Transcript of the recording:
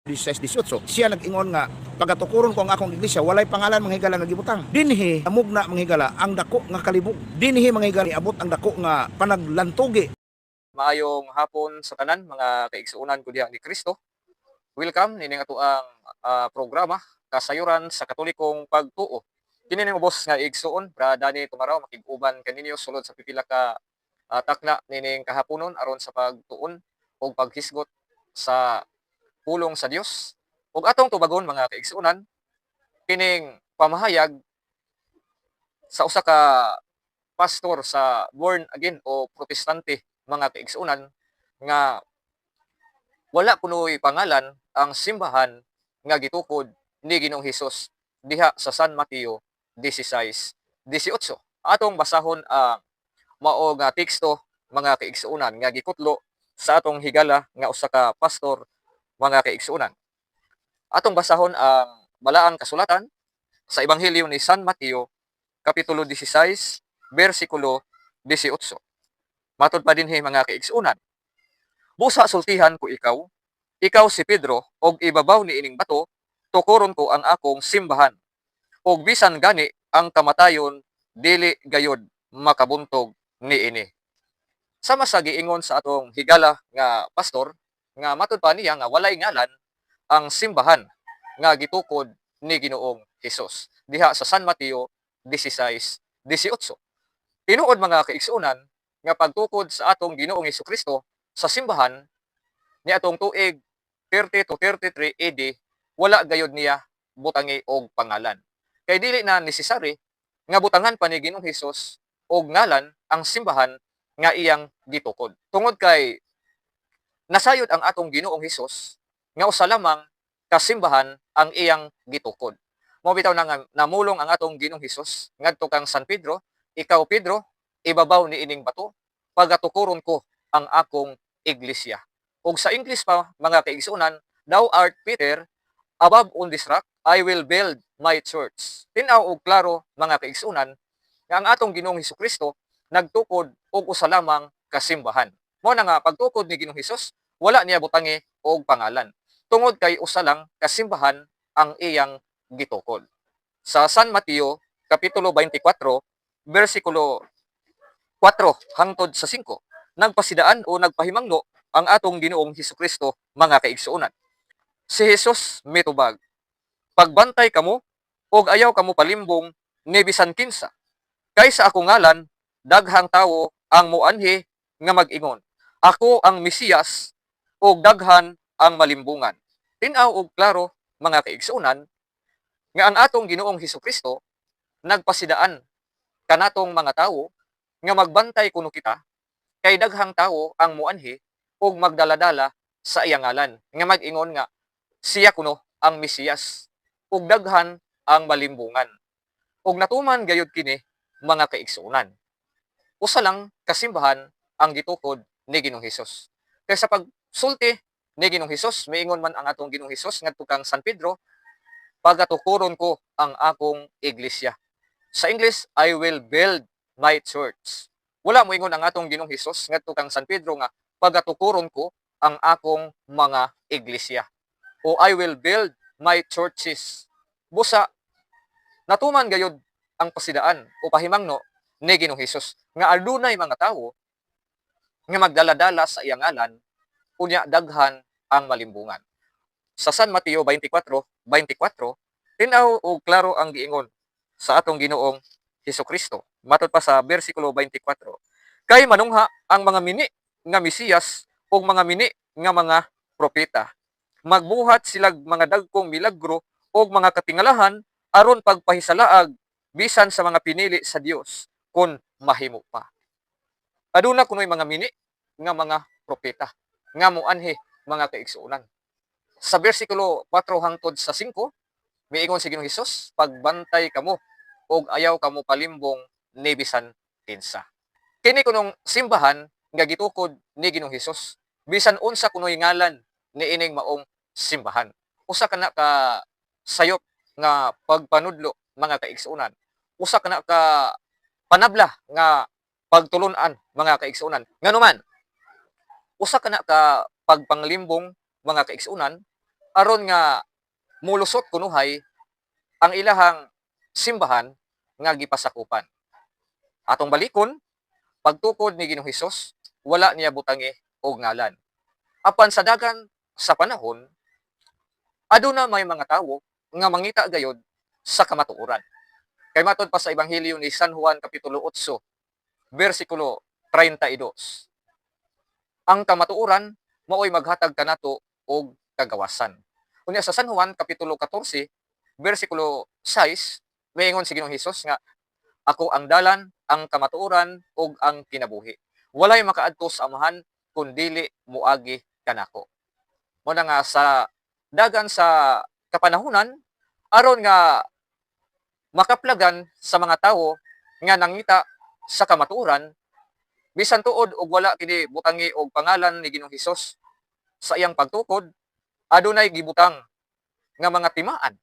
16-18. Siya nag-ingon nga pagatukuron ko ang akong iglesia walay pangalan mga higala nga gibutang. Dinhi amugna mga higala ang dako nga kalibog. Dinhi mga higala abot ang dako nga panaglantugi. Maayong hapon sa tanan mga kaigsuonan ko diha ni Kristo. Welcome nining ato ang programa kasayuran sa Katolikong pagtuo. Kini ning ubos nga igsuon Bra Dani Tumaraw makig-uban kaninyo sulod sa pipila ka takna nining kahaponon aron sa pagtuon o paghisgot sa pulong sa Dios. Ug atong tubagon mga kaigsuonan kining pamahayag sa usa ka pastor sa born again o protestante mga kaigsuonan nga wala kunoy pangalan ang simbahan nga gitukod ni Ginoong Hesus diha sa San Mateo 16:18. Atong basahon ang mao nga teksto mga kaigsuonan nga gikutlo sa atong higala nga usa ka pastor mga kaigsuonan. Atong basahon ang balaang kasulatan sa Ebanghelyo ni San Mateo kapitulo 16 bersikulo 18. Matod pa dinhi mga kaigsuonan. Busa sultihan ko ikaw si Pedro, og ibabaw ni ining bato, tukuron ko ang akong simbahan. Og bisan gani ang kamatayon, dili gayod makabuntog niini. Sama sa giingon sa atong higala nga pastor, nga matod pa niya nga walay ngalan ang simbahan nga gitukod ni Ginoong Hesus diha sa San Mateo 16:18. Tinuod mga kaigsuonan nga pagtukod sa atong Ginoong Hesukristo sa simbahan ni atong tuig 30 to 33 AD wala gayod niya butangi og pangalan. Kay dili na necessary nga butangan pa ni Ginoong Hesus og ngalan ang simbahan nga iyang gitukod. Tungod kay nasayod ang atong Ginoong Hesus nga usa lamang ka simbahan ang iyang gitukod. Mao bitaw na nga namulong ang atong Ginoong Hesus ngadto kang San Pedro, ikaw Pedro, ibabaw ni ining bato, pagatukuron ko ang akong iglesia. Ug sa English pa mga kaigsuonan, thou art Peter, above on this rock I will build my church. Tinaw og klaro mga kaigsuonan nga ang atong Ginoong Hesukristo nagtukod og usa lamang ka simbahan. Mao na nga pagtukod ni Ginoong Hesus, wala niya butangi og pangalan. Tungod kay usa lang ka simbahan ang iyang gitukod. Sa San Mateo kapitulo 24 bersikulo 4 hangtod sa 5, nagpasidaan o nagpahimangno ang atong Ginoong Hesukristo mga kaigsuonan. Si Hesus mitubag, pagbantay kamo og ayaw kamo palimbong ni bisan kinsa. Kaysa ako ngalan, daghang tawo ang moanhi nga mag-ingon, ako ang Mesiyas og daghan ang malimbungan. Tinaw og klaro mga kaigsuonan nga ang atong Ginoong Hesukristo nagpasidaan kanatong mga tawo nga magbantay kuno kita kay daghang tawo ang moanhi ug magdaladala sa iyang ngalan nga mag-ingon nga siya kuno ang Mesiyas ug daghan ang malimbungan. Ug natuman gayud kini mga kaigsuonan. Usa lang kasimbahan ang gitukod ni Ginoong Hesus. Kay sa pagsulti ni Ginoong Hesus, miingon man ang atong Ginoong Hesus ngadto kang San Pedro, pagatukuron ko ang akong iglesia. Sa English, I will build my church. Wala mo ingon ang atong Ginoong Hesus ngadto kang San Pedro nga pagatukuron ko ang akong mga iglesia. O I will build my churches. Busa, natuman gayud ang pasidaan o pahimangno ni Ginoong Hesus nga adunay mga tawo nga magdaladala sa iyang ngalan unya daghan ang malimbungan. Sa San Mateo 24:24, tinaw og klaro ang giingon sa atong Ginoong Hesukristo. Matod pa sa bersikulo 24, kay manungha ang mga mini nga Mesiyas o mga mini nga mga propeta. Magbuhat sila mga dagkong milagro o mga katingalahan aron pagpahisalaag bisan sa mga pinili sa Dios kun mahimo pa. Aduna kunoy mga mini nga mga propeta nga moanhi mga kaigsuonan. Sa bersikulo 4 hangtod sa 5, miingon si Ginoong Hesus, pagbantay kamo og ayaw kamo palimbong ni bisan kinsa. Kini kunong simbahan nga gitukod ni Ginoong Hesus, bisan unsa kunoy ngalan ni ining maong simbahan. Usa kana ka sayop nga pagpanudlo mga kaigsuonan. Usa kana ka panabla nga pagtulon-an mga kaigsuonan. Nganuman, usa kana ka pagpanglimbong mga kaigsuonan aron nga mulusot kunuhay ang ilahang simbahan nga gipasakupan. Atong balikon, pagtukod ni Ginoong Hesus, wala niya butangi og ngalan. Apan sa dagan sa panahon, aduna may mga tawo nga mangita gayod sa kamatuoran. Kay matod pa sa Ebanghelyo ni San Juan Kapitulo 8, versikulo 32. Ang kamatuoran mao'y maghatag kanato og kagawasan. Unya sa San Juan Kapitulo 14, versikulo 6, mayngon si Ginoong Hesus nga ako ang dalan, ang kamatuoran ug ang kinabuhi. Walay makaadto sa Amahan kun dili moagi kanako. Mo na nga sa dagan sa kapanahunan aron nga makaplagan sa mga tawo nga nangita sa kamatuoran bisan tuod og wala kini butangi og pangalan ni Ginoong Hesus sa iyang pagtukod, adunay gibutang nga mga timaan